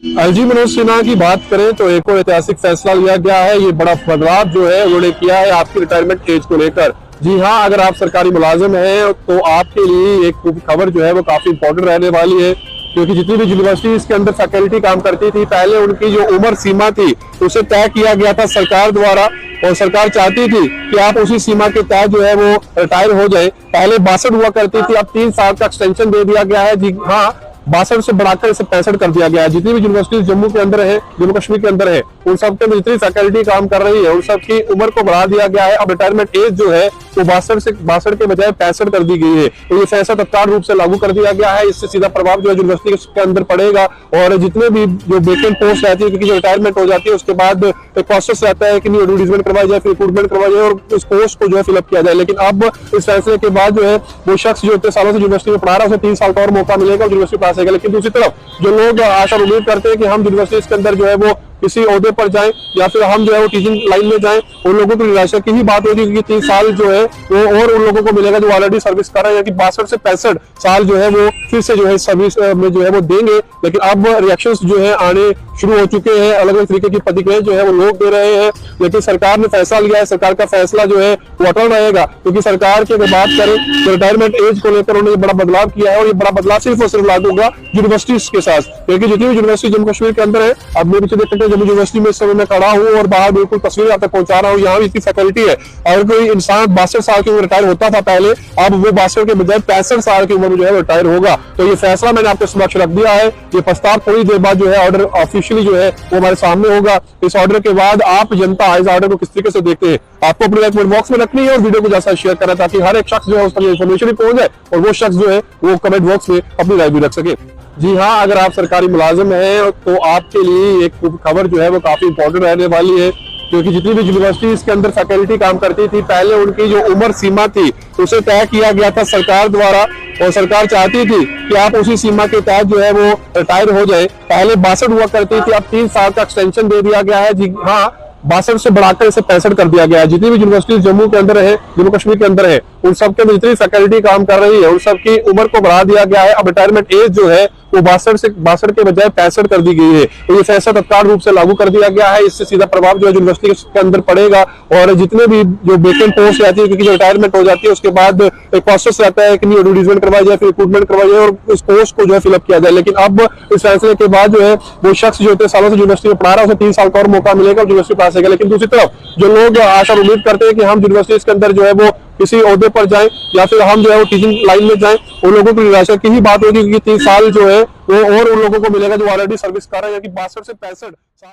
LG Manoj Sinha की बात करें तो एक और ऐतिहासिक फैसला लिया गया है। ये बड़ा बदलाव जो है उन्होंने किया है आपकी रिटायरमेंट एज को लेकर। जी हाँ, अगर आप सरकारी मुलाजिम हैं तो आपके लिए एक खबर जो है वो काफी इंपॉर्टेंट रहने वाली है, क्योंकि जितनी भी यूनिवर्सिटीज के अंदर फैकल्टी काम करती थी पहले उनकी जो उम्र सीमा थी उसे तय किया गया था सरकार द्वारा, और सरकार चाहती थी कि आप उसी सीमा के तहत जो है वो रिटायर हो जाए। पहले 62 हुआ करती थी, अब 3 साल का एक्सटेंशन दे दिया गया है। जी हाँ, 62 से बढ़ाकर इसे 65 कर दिया गया है। जितनी भी यूनिवर्सिटीज जम्मू के अंदर है, जम्मू कश्मीर के अंदर है, उन सब के जितनी फैकल्टी काम कर रही है उन सब की उम्र को बढ़ा दिया गया है। अब रिटायरमेंट एज जो है वो 62 के बजाय 65 कर दी गई है। तो ये फैसला तत्काल रूप से लागू कर दिया गया है। इससे सीधा प्रभाव जो है यूनिवर्सिटी के अंदर पड़ेगा, और जितने भी जो वेकेंट पोस्ट रहती है, क्योंकि जो रिटायरमेंट हो जाती है उसके बाद एक प्रोसेस रहता है कि न्यू एडवर्टाइजमेंट करवाई जाए, फिर रिक्रूटमेंट करवाई जाए और उस पोस्ट को जो है फिलअप किया जाए। लेकिन अब इस फैसले के बाद जो है वो शख्स जो इतने सालों से यूनिवर्सिटी में पढ़ा रहा है उसे 3 साल का और मौका मिलेगा और यूनिवर्सिटी पास आएगा। लेकिन दूसरी तरफ जो लोग आशा उम्मीद करते हैं कि हम यूनिवर्सिटी के अंदर जो है वो किसी ओहदे पर जाएं या फिर हम जो है वो टीचिंग लाइन में जाएं, उन लोगों की निराशा की ही बात होगी, क्योंकि 3 साल जो है वो और उन लोगों को मिलेगा जो ऑलरेडी सर्विस कर रहे हैं, कि 62 से 65 साल जो है वो फिर से जो है सर्विस में जो है वो देंगे। लेकिन अब रिएक्शंस जो है आने शुरू हो चुके हैं, अलग अलग तरीके की प्रतिक्रिया जो है वो लोग दे रहे हैं। लेकिन सरकार ने फैसला लिया है, सरकार का फैसला जो है वो अटल रहेगा, क्योंकि सरकार की अगर बात करें तो रिटायरमेंट एज को लेकर उन्होंने बड़ा बदलाव किया है, और ये बड़ा बदलाव सिर्फ और सिर्फ लागू होगा यूनिवर्सिटीज के साथ। क्योंकि जितनी भी यूनिवर्सिटी जम्मू कश्मीर के अंदर है, अब मैं पीछे देख सकते हैं जम्मू यूनिवर्सिटी में इस समय मैं खड़ा हूँ और बाहर बिल्कुल तस्वीर आप तक पहुंचा रहा हूँ। यहाँ भी इसकी फैकल्टी है। अगर कोई इंसान 62 साल की उम्र रिटायर होता था पहले, अब वो 62 के बजाय 65 साल की उम्र में जो है रिटायर होगा। तो ये फैसला मैंने आपके समक्ष रख दिया है। ये प्रस्ताव थोड़ी देर बाद जो है ऑर्डर ऑफिशियली जो है वो हमारे सामने होगा। इस ऑर्डर के बाद आप जनता इस ऑर्डर को किस तरीके से देखते हैं, आपको अपने राय कमेंट बॉक्स में रखनी है और वीडियो को जैसा शेयर करना, ताकि हर एक शख्स जो है उस पर इन्फॉर्मेशन भी पहुंच जाए और वो शख्स जो है वो कमेंट बॉक्स में अपनी राय भी रख सके। जी हाँ, अगर आप सरकारी मुलाजिम हैं तो आपके लिए एक खबर जो है वो काफी इंपॉर्टेंट रहने वाली है, क्योंकि जितनी भी यूनिवर्सिटीज के अंदर फैकल्टी काम करती थी पहले उनकी जो उम्र सीमा थी उसे तय किया गया था सरकार द्वारा, और सरकार चाहती थी कि आप उसी सीमा के तहत जो है वो रिटायर हो जाए। पहले 62 हुआ करती थी, अब 3 साल का एक्सटेंशन दे दिया गया है। जी हाँ, 62 से बढ़ाकर इसे 65 कर दिया गया है। जितनी भी यूनिवर्सिटीज जम्मू के अंदर है, जम्मू कश्मीर के अंदर है, उन सब के जितनी फैकल्टी काम कर रही है उन सब की उम्र को बढ़ा दिया गया है। अब रिटायरमेंट एज जो है वो 62 के बजाय 65 कर दी गई है। तो ये फैसला तत्काल रूप से लागू कर दिया गया है। इससे सीधा प्रभाव जो है यूनिवर्सिटी के अंदर पड़ेगा, और जितने भी जो वेकेंट पोस्ट रहती है, क्योंकि जो रिटायरमेंट हो जाती है उसके बाद एक प्रोसेस रहता है कि न्यू एडवर्टाइजमेंट करवाई जाए, फिर रिक्रूटमेंट करवाई जाए और उस पोस्ट को जो है फिलअप किया जाए। लेकिन अब इस फैसले के बाद जो है वो शख्स जो इतने सालों से यूनिवर्सिटी में पढ़ा रहा है उसे 3 साल का और मौका मिलेगा और यूनिवर्सिटी पास आएगा। लेकिन दूसरी तरफ जो लोग आशा उम्मीद करते हैं कि हम यूनिवर्सिटी के अंदर जो है वो किसी ओहदे पर जाएं या फिर हम जो है वो टीचिंग लाइन में जाएं, उन लोगों की निराशा की ही बात होगी, क्योंकि 3 साल जो है वो और उन लोगों को मिलेगा जो ऑलरेडी सर्विस कर रहे हैं, कि 62 से 65 साल।